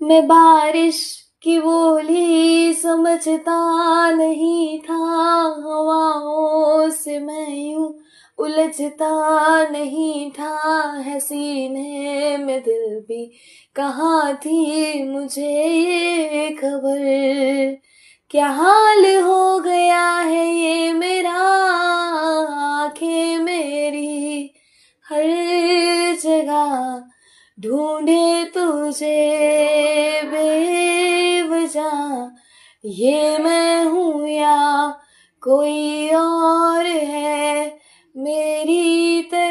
मैं बारिश की बोली समझता नहीं था, हवाओं से मैं यूं उलझता नहीं था, है सीने में दिल भी कहाँ थी मुझे ये खबर, क्या हाल हो गया है ये मेरा, आंखें मेरी हर जगह ढूंढे तुझे बेवजह, ये मैं हूँ या कोई और है मेरी तरह।